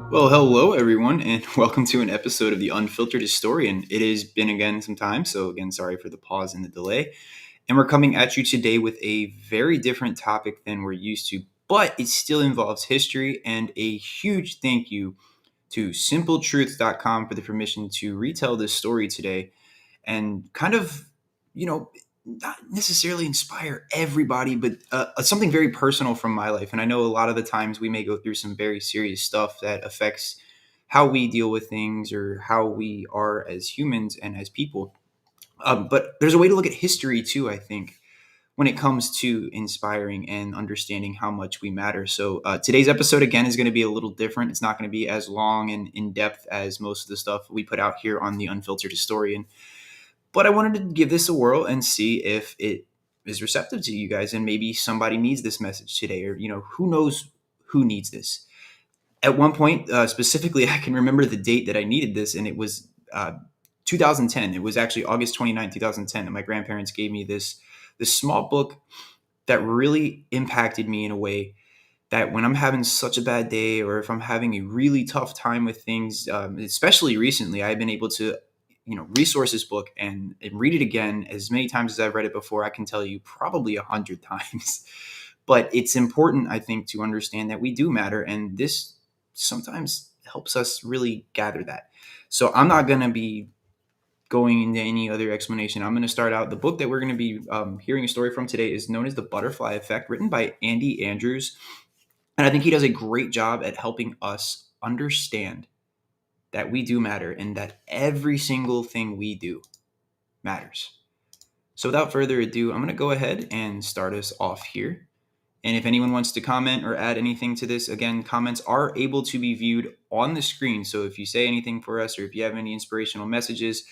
Well, hello everyone, and welcome to an episode of the Unfiltered Historian. It has been again some time, so again, sorry for the pause and the delay. And we're coming at you today with a very different topic than we're used to, but it still involves history. And a huge thank you to simpletruths.com for the permission to retell this story today and kind of, you know, not necessarily inspire everybody, but something very personal from my life. And I know a lot of the times we may go through some very serious stuff that affects how we deal with things or how we are as humans and as people. But there's a way to look at history too, I think, when it comes to inspiring and understanding how much we matter. So today's episode, again, is going to be a little different. It's not going to be as long and in depth as most of the stuff we put out here on the Unfiltered Historian. But I wanted to give this a whirl and see if it is receptive to you guys, and maybe somebody needs this message today, or who knows who needs this. At one point, specifically, I can remember the date that I needed this, and it was 2010. It was actually August 29th, 2010, and my grandparents gave me this small book that really impacted me in a way that when I'm having such a bad day, or if I'm having a really tough time with things, especially recently, I've been able to resource this book and read it again as many times as I've read it before. I can tell you probably 100 times. But it's important, I think, to understand that we do matter, and this sometimes helps us really gather that. So I'm not going to be going into any other explanation. I'm going to start out. The book that we're going to be hearing a story from today is known as The Butterfly Effect, written by Andy Andrews. And I think he does a great job at helping us understand that we do matter and that every single thing we do matters. So without further ado, I'm going to go ahead and start us off here. And if anyone wants to comment or add anything to this, again, comments are able to be viewed on the screen. So if you say anything for us, or if you have any inspirational messages,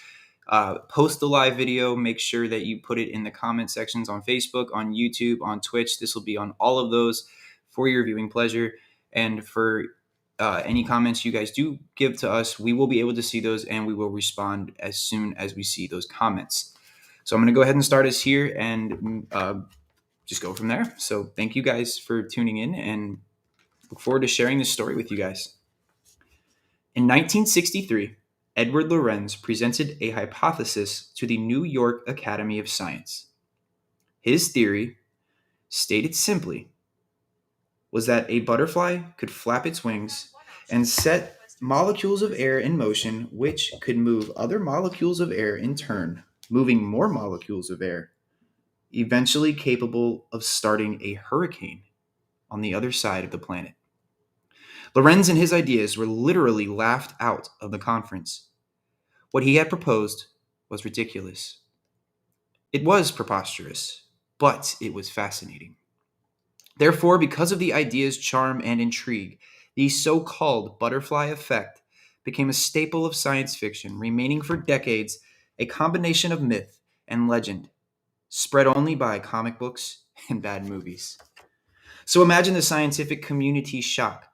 post the live video. Make sure that you put it in the comment sections on Facebook, on YouTube, on Twitch. This will be on all of those for your viewing pleasure. And for any comments you guys do give to us, we will be able to see those, and we will respond as soon as we see those comments. So I'm going to go ahead and start us here and just go from there. So thank you guys for tuning in, and look forward to sharing this story with you guys. In 1963, Edward Lorenz presented a hypothesis to the New York Academy of Science. His theory, stated simply, was that a butterfly could flap its wings and set molecules of air in motion, which could move other molecules of air in turn, moving more molecules of air, eventually capable of starting a hurricane on the other side of the planet. Lorenz and his ideas were literally laughed out of the conference. What he had proposed was ridiculous. It was preposterous, but it was fascinating. Therefore, because of the idea's charm and intrigue, the so-called butterfly effect became a staple of science fiction, remaining for decades a combination of myth and legend, spread only by comic books and bad movies. So imagine the scientific community's shock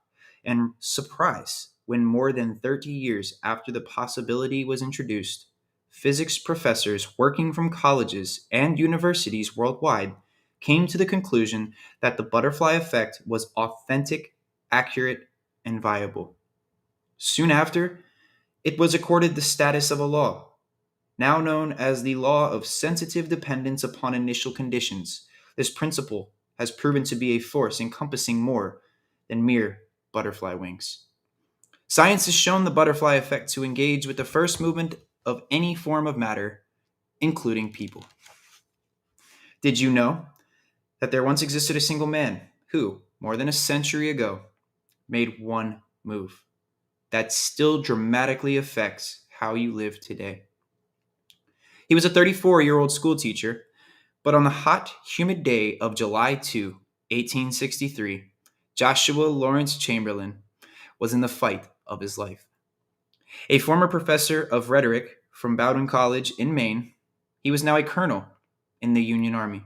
and surprise when, more than 30 years after the possibility was introduced, physics professors working from colleges and universities worldwide came to the conclusion that the butterfly effect was authentic, accurate, and viable. Soon after, it was accorded the status of a law, now known as the law of sensitive dependence upon initial conditions. This principle has proven to be a force encompassing more than mere butterfly wings. Science has shown the butterfly effect to engage with the first movement of any form of matter, including people. Did you know that there once existed a single man who, more than a century ago, made one move that still dramatically affects how you live today? He was a 34-year-old school teacher, but on the hot, humid day of July 2, 1863, Joshua Lawrence Chamberlain was in the fight of his life. A former professor of rhetoric from Bowdoin College in Maine, he was now a colonel in the Union Army.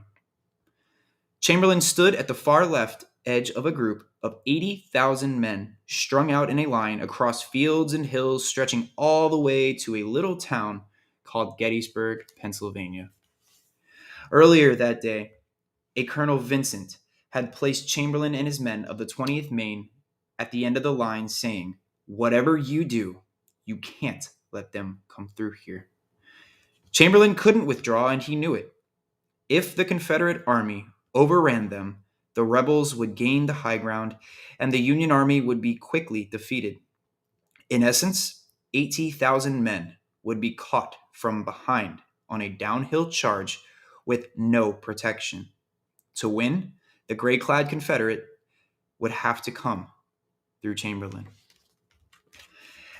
Chamberlain stood at the far left edge of a group of 80,000 men strung out in a line across fields and hills stretching all the way to a little town called Gettysburg, Pennsylvania. Earlier that day, a Colonel Vincent had placed Chamberlain and his men of the 20th Maine at the end of the line, saying, Whatever you do, you can't let them come through here. Chamberlain couldn't withdraw, and he knew it. If the Confederate army overran them, the rebels would gain the high ground, and the Union army would be quickly defeated. In essence, 80,000 men would be caught from behind on a downhill charge with no protection. To win, the gray clad Confederate would have to come through Chamberlain.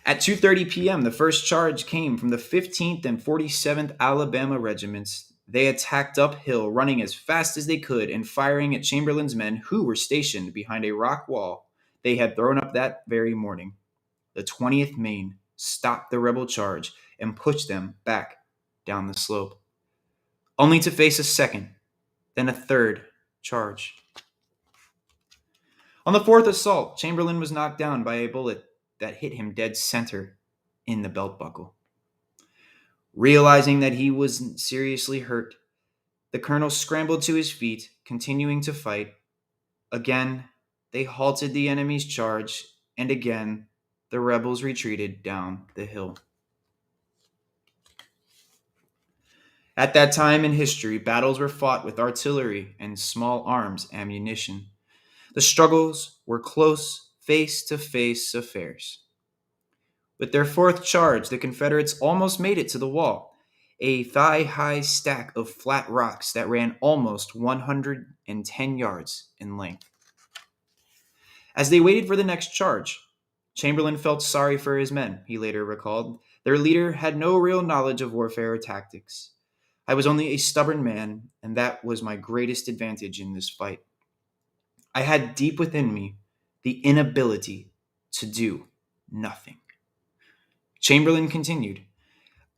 At 2:30 p.m., the first charge came from the 15th and 47th Alabama regiments. They attacked uphill, running as fast as they could and firing at Chamberlain's men who were stationed behind a rock wall they had thrown up that very morning. The 20th Maine stopped the rebel charge and pushed them back down the slope, only to face a second, then a third charge. On the fourth assault, Chamberlain was knocked down by a bullet that hit him dead center in the belt buckle. Realizing that he was seriously hurt, the colonel scrambled to his feet, continuing to fight. Again, they halted the enemy's charge, and again, the rebels retreated down the hill. At that time in history, battles were fought with artillery and small arms ammunition. The struggles were close, face-to-face affairs. With their fourth charge, the Confederates almost made it to the wall, a thigh-high stack of flat rocks that ran almost 110 yards in length. As they waited for the next charge, Chamberlain felt sorry for his men, he later recalled. Their leader had no real knowledge of warfare or tactics. I was only a stubborn man, and that was my greatest advantage in this fight. I had deep within me the inability to do nothing. Chamberlain continued,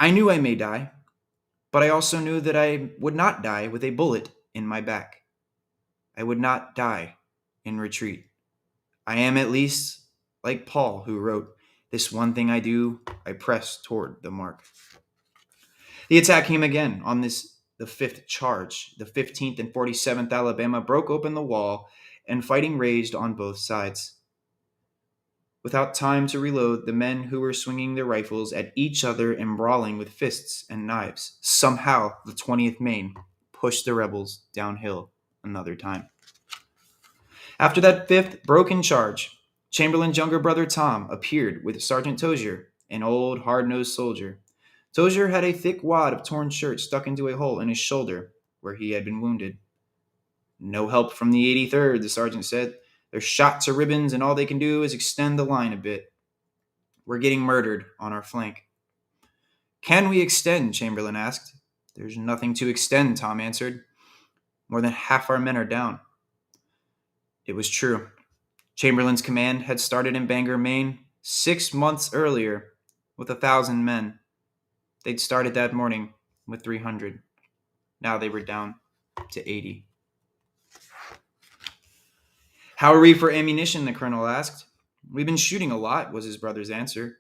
I knew I may die, but I also knew that I would not die with a bullet in my back. I would not die in retreat. I am at least like Paul, who wrote, this one thing I do, I press toward the mark. The attack came again on the fifth charge. The 15th and 47th Alabama broke open the wall, and fighting raged on both sides. Without time to reload, the men who were swinging their rifles at each other and brawling with fists and knives, somehow the 20th Maine pushed the rebels downhill another time. After that fifth broken charge, Chamberlain's younger brother Tom appeared with Sergeant Tozier, an old hard-nosed soldier. Tozier had a thick wad of torn shirt stuck into a hole in his shoulder where he had been wounded. No help from the 83rd, the sergeant said. They're shot to ribbons, and all they can do is extend the line a bit. We're getting murdered on our flank. Can we extend? Chamberlain asked. There's nothing to extend, Tom answered. More than half our men are down. It was true. Chamberlain's command had started in Bangor, Maine, 6 months earlier with 1,000 men. They'd started that morning with 300. Now they were down to 80. How are we for ammunition? The colonel asked. We've been shooting a lot, was his brother's answer.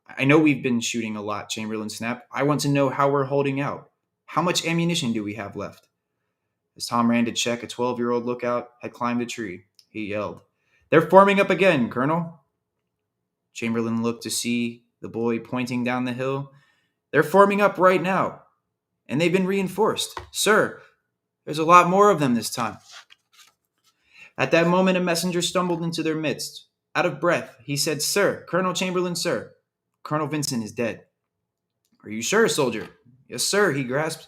I know we've been shooting a lot, Chamberlain snapped. I want to know how we're holding out. How much ammunition do we have left? As Tom ran to check, a 12-year-old lookout had climbed a tree. He yelled, They're forming up again, Colonel. Chamberlain looked to see the boy pointing down the hill. They're forming up right now, and they've been reinforced. Sir, there's a lot more of them this time. At that moment, a messenger stumbled into their midst. Out of breath, he said, Sir, Colonel Chamberlain, sir, Colonel Vincent is dead. Are you sure, soldier? Yes, sir, he grasped.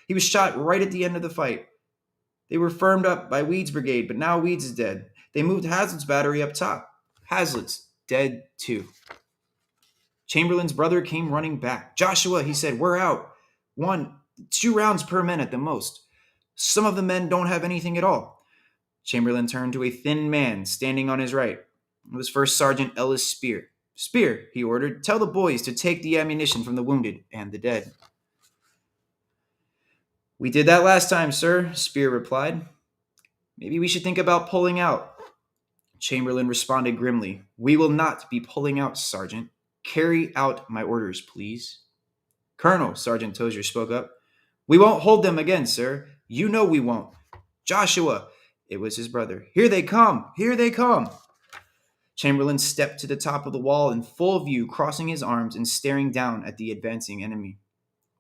He was shot right at the end of the fight. They were firmed up by Weed's brigade, but now Weed's is dead. They moved Hazlitt's battery up top. Hazlitt's dead too. Chamberlain's brother came running back. Joshua, he said, we're out. 1-2 rounds per man at the most. Some of the men don't have anything at all. Chamberlain turned to a thin man standing on his right. It was First Sergeant Ellis Spear. Spear, he ordered, tell the boys to take the ammunition from the wounded and the dead. We did that last time, sir, Spear replied. Maybe we should think about pulling out. Chamberlain responded grimly. We will not be pulling out, Sergeant. Carry out my orders, please. Colonel, Sergeant Tozier spoke up. We won't hold them again, sir. You know we won't. Joshua, it was his brother. Here they come! Here they come! Chamberlain stepped to the top of the wall in full view, crossing his arms and staring down at the advancing enemy.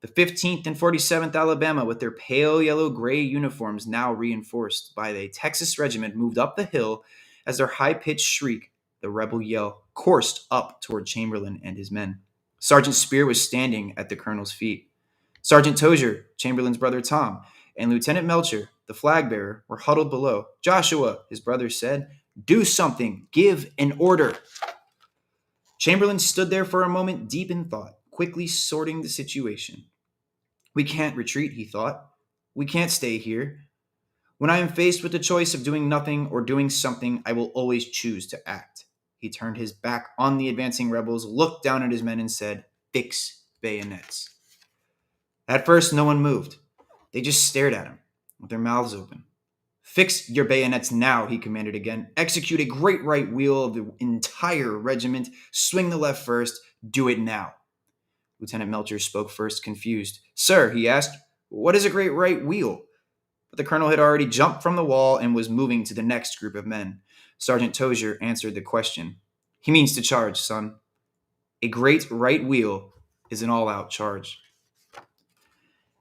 The 15th and 47th Alabama, with their pale yellow-gray uniforms now reinforced by a Texas regiment, moved up the hill as their high-pitched shriek, the rebel yell, coursed up toward Chamberlain and his men. Sergeant Spear was standing at the colonel's feet. Sergeant Tozier, Chamberlain's brother Tom, and Lieutenant Melcher, the flag-bearer, were huddled below. "Joshua," his brother said, "do something. Give an order." Chamberlain stood there for a moment, deep in thought, quickly sorting the situation. "We can't retreat," he thought. "We can't stay here. When I am faced with the choice of doing nothing or doing something, I will always choose to act." He turned his back on the advancing rebels, looked down at his men, and said, "Fix bayonets." At first, no one moved. They just stared at him, with their mouths open. "Fix your bayonets now," he commanded again. "Execute a great right wheel of the entire regiment. Swing the left first. Do it now." Lieutenant Melcher spoke first, confused. "Sir," he asked, "what is a great right wheel?" But the colonel had already jumped from the wall and was moving to the next group of men. Sergeant Tozier answered the question. "He means to charge, son. A great right wheel is an all-out charge."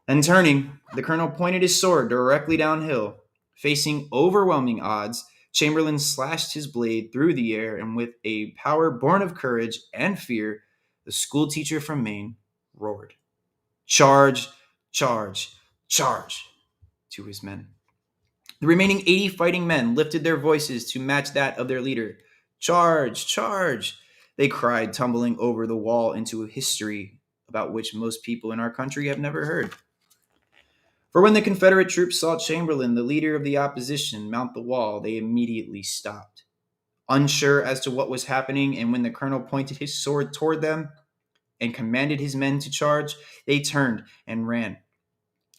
Then turning, the colonel pointed his sword directly downhill. Facing overwhelming odds, Chamberlain slashed his blade through the air, and with a power born of courage and fear, the schoolteacher from Maine roared, "Charge, charge, charge," to his men. The remaining 80 fighting men lifted their voices to match that of their leader. "Charge, charge," they cried, tumbling over the wall into a history about which most people in our country have never heard. For when the Confederate troops saw Chamberlain, the leader of the opposition, mount the wall, they immediately stopped. Unsure as to what was happening, and when the colonel pointed his sword toward them and commanded his men to charge, they turned and ran.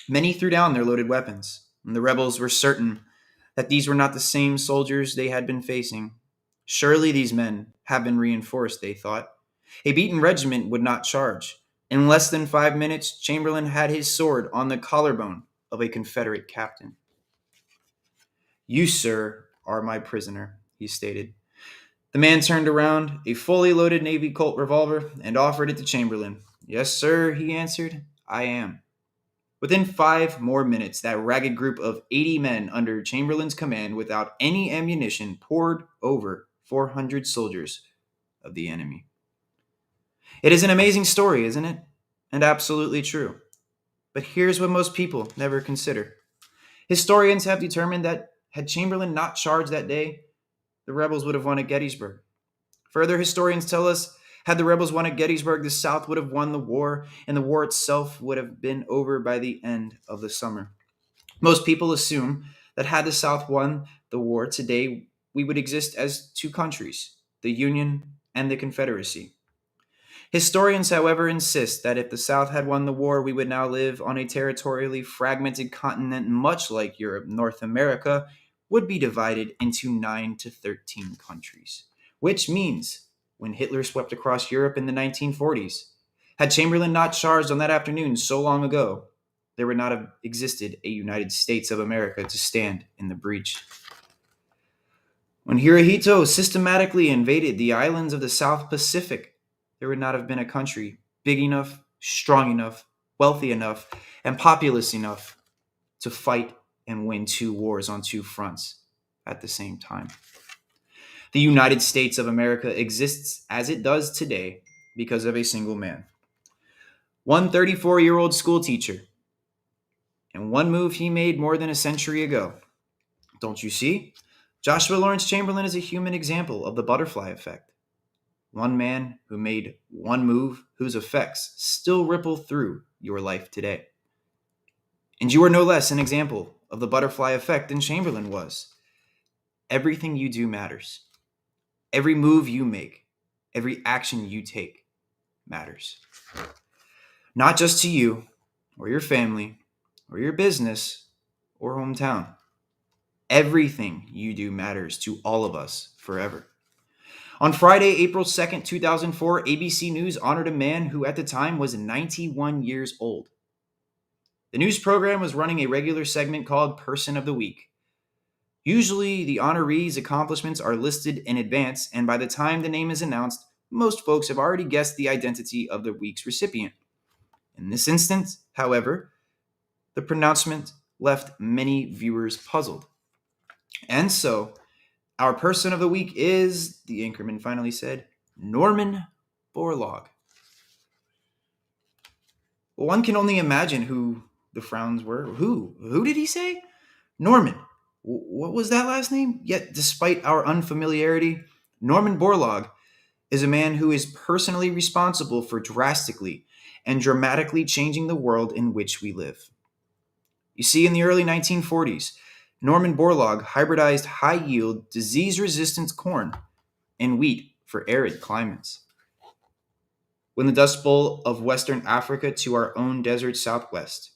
Many threw down their loaded weapons, and the rebels were certain that these were not the same soldiers they had been facing. Surely these men have been reinforced, they thought. A beaten regiment would not charge. In less than 5 minutes, Chamberlain had his sword on the collarbone of a Confederate captain. "You, sir, are my prisoner," he stated. The man turned around, a fully loaded Navy Colt revolver, and offered it to Chamberlain. "Yes, sir," he answered, "I am." Within 5 more minutes, that ragged group of 80 men under Chamberlain's command, without any ammunition, poured over 400 soldiers of the enemy. It is an amazing story, isn't it? And absolutely true. But here's what most people never consider. Historians have determined that had Chamberlain not charged that day, the rebels would have won at Gettysburg. Further, historians tell us, had the rebels won at Gettysburg, the South would have won the war, and the war itself would have been over by the end of the summer. Most people assume that had the South won the war today, we would exist as two countries, the Union and the Confederacy. Historians, however, insist that if the South had won the war, we would now live on a territorially fragmented continent much like Europe. North America would be divided into 9 to 13 countries, which means when Hitler swept across Europe in the 1940s, had Chamberlain not charged on that afternoon so long ago, there would not have existed a United States of America to stand in the breach. When Hirohito systematically invaded the islands of the South Pacific, there would not have been a country big enough, strong enough, wealthy enough, and populous enough to fight and win 2 wars on 2 fronts at the same time. The United States of America exists as it does today because of a single man. One 34-year-old schoolteacher, and one move he made more than a century ago. Don't you see? Joshua Lawrence Chamberlain is a human example of the butterfly effect. One man who made one move whose effects still ripple through your life today. And you are no less an example of the butterfly effect than Chamberlain was. Everything you do matters. Every move you make, every action you take matters. Not just to you, or your family, or your business, or hometown. Everything you do matters to all of us forever. On Friday, April 2nd, 2004, ABC News honored a man who at the time was 91 years old. The news program was running a regular segment called Person of the Week. Usually, the honoree's accomplishments are listed in advance, and by the time the name is announced, most folks have already guessed the identity of the week's recipient. In this instance, however, the pronouncement left many viewers puzzled. And so, our person of the week is, the anchorman finally said, Norman Borlaug. Well, one can only imagine who the frowns were. Who? Who did he say? Norman. What was that last name? Yet, despite our unfamiliarity, Norman Borlaug is a man who is personally responsible for drastically and dramatically changing the world in which we live. You see, in the early 1940s, Norman Borlaug hybridized high yield, disease resistant corn and wheat for arid climates. When the Dust Bowl of Western Africa to our own desert southwest,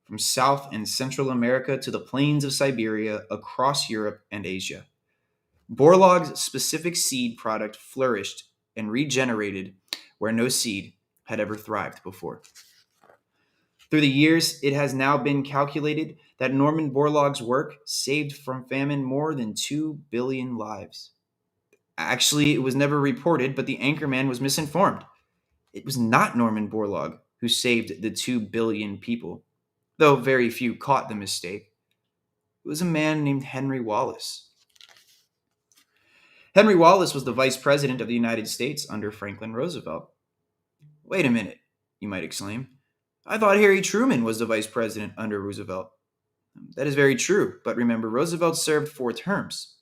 from South and Central America to the plains of Siberia, across Europe and Asia, Borlaug's specific seed product flourished and regenerated where no seed had ever thrived before. Through the years, it has now been calculated that Norman Borlaug's work saved from famine more than 2 billion lives. Actually, it was never reported, but the anchorman was misinformed. It was not Norman Borlaug who saved the 2 billion people, though very few caught the mistake. It was a man named Henry Wallace. Henry Wallace was the vice president of the United States under Franklin Roosevelt. Wait a minute, you might exclaim. I thought Harry Truman was the vice president under Roosevelt. That is very true, but remember, Roosevelt served 4 terms.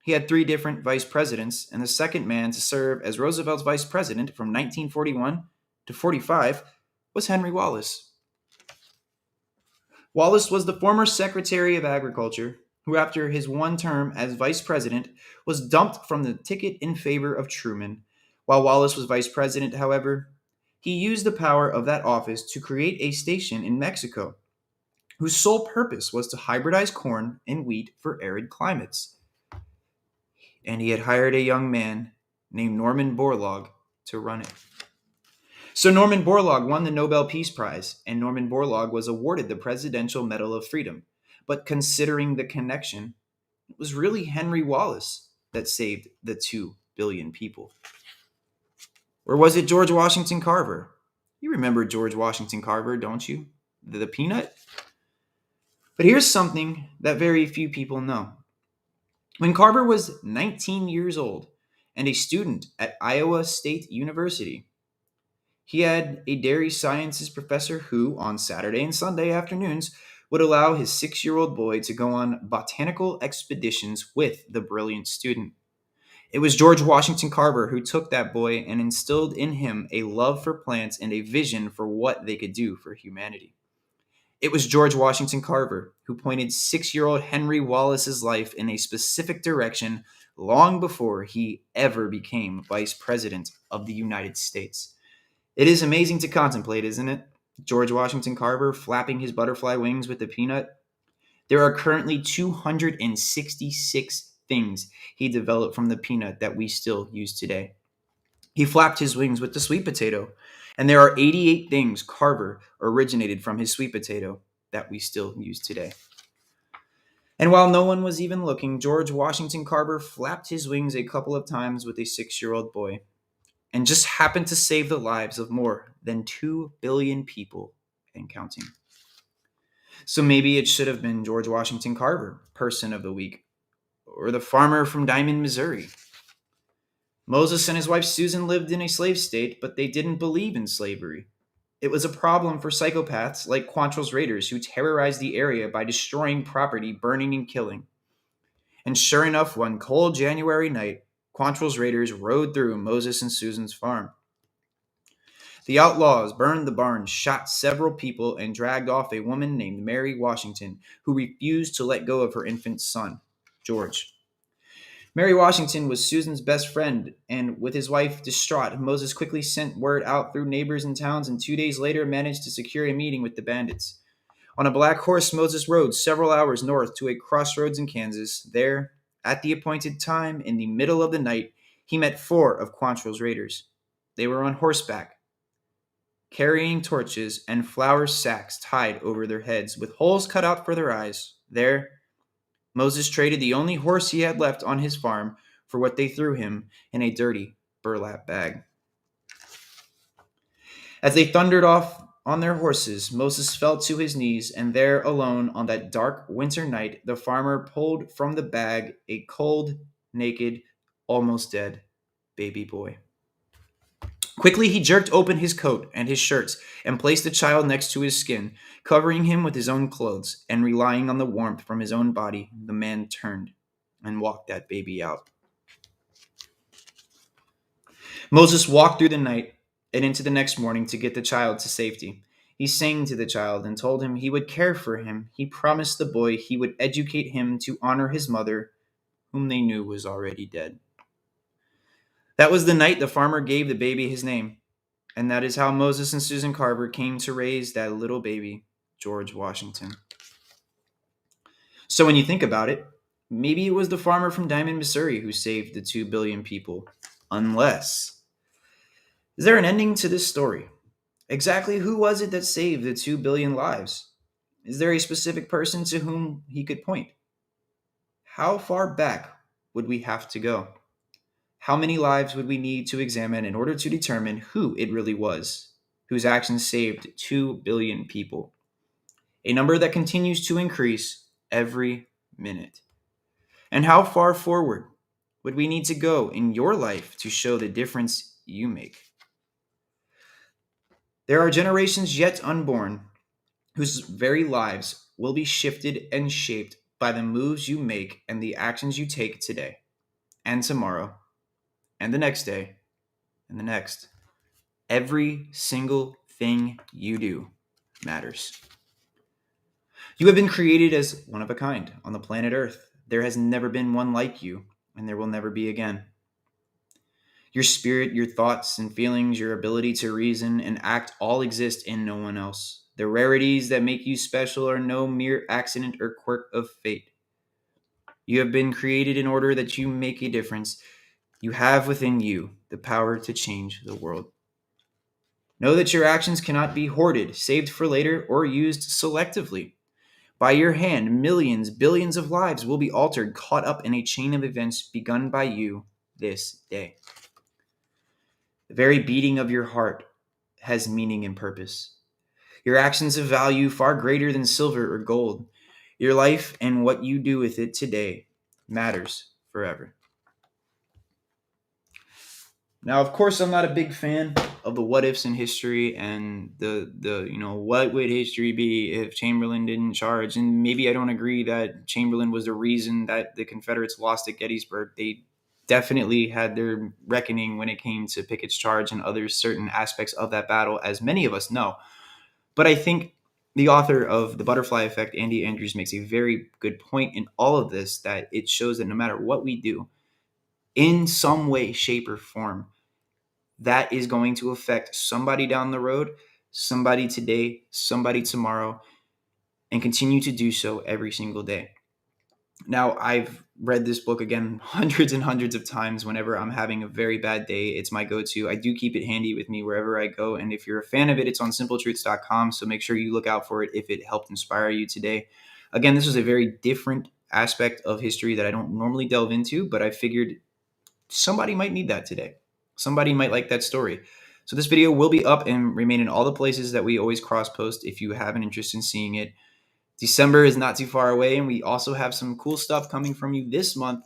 He had 3 different vice presidents, and the second man to serve as Roosevelt's vice president from 1941 to 45 was Henry Wallace. Wallace was the former Secretary of Agriculture, who after his 1 term as vice president was dumped from the ticket in favor of Truman. While Wallace was vice president, however, he used the power of that office to create a station in Mexico, whose sole purpose was to hybridize corn and wheat for arid climates. And he had hired a young man named Norman Borlaug to run it. So Norman Borlaug won the Nobel Peace Prize, and Norman Borlaug was awarded the Presidential Medal of Freedom. But considering the connection, it was really Henry Wallace that saved the 2 billion people. Or was it George Washington Carver? You remember George Washington Carver, don't you? The peanut? But here's something that very few people know. When Carver was 19 years old and a student at Iowa State University, he had a dairy sciences professor who, on Saturday and Sunday afternoons, would allow his 6-year-old boy to go on botanical expeditions with the brilliant student. It was George Washington Carver who took that boy and instilled in him a love for plants and a vision for what they could do for humanity. It was George Washington Carver who pointed 6-year-old Henry Wallace's life in a specific direction long before he ever became Vice President of the United States. It is amazing to contemplate, isn't it? George Washington Carver flapping his butterfly wings with the peanut. There are currently 266 things he developed from the peanut that we still use today. He flapped his wings with the sweet potato, and there are 88 things Carver originated from his sweet potato that we still use today. And while no one was even looking, George Washington Carver flapped his wings a couple of times with a 6-year-old boy, and just happened to save the lives of more than 2 billion people and counting. So maybe it should have been George Washington Carver, Person of the Week, or the farmer from Diamond, Missouri. Moses and his wife Susan lived in a slave state, but they didn't believe in slavery. It was a problem for psychopaths like Quantrill's raiders who terrorized the area by destroying property, burning and killing. And sure enough, one cold January night, Quantrill's raiders rode through Moses and Susan's farm. The outlaws burned the barn, shot several people, and dragged off a woman named Mary Washington, who refused to let go of her infant son, George. Mary Washington was Susan's best friend, and with his wife distraught, Moses quickly sent word out through neighbors and towns, and 2 days later managed to secure a meeting with the bandits. On a black horse, Moses rode several hours north to a crossroads in Kansas. There, at the appointed time, in the middle of the night, he met 4 of Quantrill's raiders. They were on horseback, carrying torches and flour sacks tied over their heads, with holes cut out for their eyes. There, Moses traded the only horse he had left on his farm for what they threw him in a dirty burlap bag. As they thundered off on their horses, Moses fell to his knees, and there alone on that dark winter night, the farmer pulled from the bag a cold, naked, almost dead baby boy. Quickly he jerked open his coat and his shirts and placed the child next to his skin, covering him with his own clothes, and relying on the warmth from his own body, the man turned and walked that baby out. Moses walked through the night and into the next morning to get the child to safety. He sang to the child and told him he would care for him. He promised the boy he would educate him to honor his mother, whom they knew was already dead. That was the night the farmer gave the baby his name, and that is how Moses and Susan Carver came to raise that little baby, George Washington. So when you think about it, maybe it was the farmer from Diamond, Missouri who saved the 2 billion people. Unless. Is there an ending to this story? Exactly who was it that saved the 2 billion lives? Is there a specific person to whom he could point? How far back would we have to go? How many lives would we need to examine in order to determine who it really was, whose actions saved 2 billion people? A number that continues to increase every minute. And how far forward would we need to go in your life to show the difference you make? There are generations yet unborn whose very lives will be shifted and shaped by the moves you make and the actions you take today and tomorrow and the next day and the next. Every single thing you do matters. You have been created as one of a kind on the planet Earth. There has never been one like you, and there will never be again. Your spirit, your thoughts and feelings, your ability to reason and act all exist in no one else. The rarities that make you special are no mere accident or quirk of fate. You have been created in order that you make a difference. You have within you the power to change the world. Know that your actions cannot be hoarded, saved for later, or used selectively. By your hand, millions, billions of lives will be altered, caught up in a chain of events begun by you this day. The very beating of your heart has meaning and purpose. Your actions have value far greater than silver or gold. Your life and what you do with it today matters forever. Now, of course, I'm not a big fan of the what ifs in history and the what would history be if Chamberlain didn't charge? And maybe I don't agree that Chamberlain was the reason that the Confederates lost at Gettysburg. They definitely had their reckoning when it came to Pickett's charge and other certain aspects of that battle, as many of us know. But I think the author of The Butterfly Effect, Andy Andrews, makes a very good point in all of this, that it shows that no matter what we do, in some way, shape, or form, that is going to affect somebody down the road, somebody today, somebody tomorrow, and continue to do so every single day. Now, I've read this book again hundreds and hundreds of times. Whenever I'm having a very bad day, it's my go-to. I do keep it handy with me wherever I go. And if you're a fan of it, it's on simpletruths.com. So make sure you look out for it if it helped inspire you today. Again, this was a very different aspect of history that I don't normally delve into, but I figured somebody might need that today. Somebody might like that story. So this video will be up and remain in all the places that we always cross-post if you have an interest in seeing it. December is not too far away, and we also have some cool stuff coming from you this month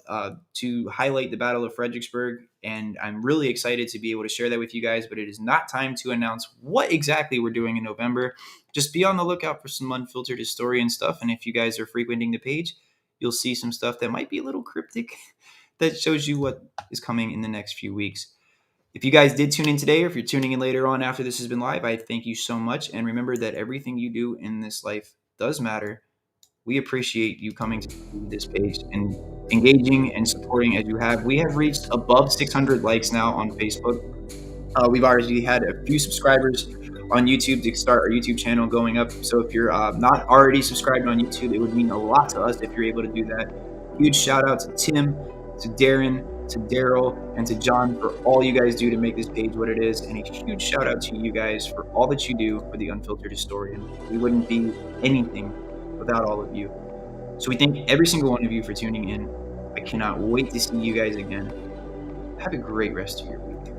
to highlight the Battle of Fredericksburg, and I'm really excited to be able to share that with you guys, but it is not time to announce what exactly we're doing in November. Just be on the lookout for some unfiltered historian stuff, and if you guys are frequenting the page, you'll see some stuff that might be a little cryptic that shows you what is coming in the next few weeks. If you guys did tune in today, or if you're tuning in later on after this has been live, I thank you so much, and remember that everything you do in this life does matter. We appreciate you coming to this page and engaging and supporting as you have. We have reached above 600 likes now on Facebook. We've already had a few subscribers on YouTube to start our YouTube channel going up. So if you're not already subscribed on YouTube, it would mean a lot to us if you're able to do that. Huge shout out to Tim, to Darren, to Daryl, and to John for all you guys do to make this page what it is, and a huge shout out to you guys for all that you do for the Unfiltered Historian. We wouldn't be anything without all of you. So we thank every single one of you for tuning in. I cannot wait to see you guys again. Have a great rest of your week.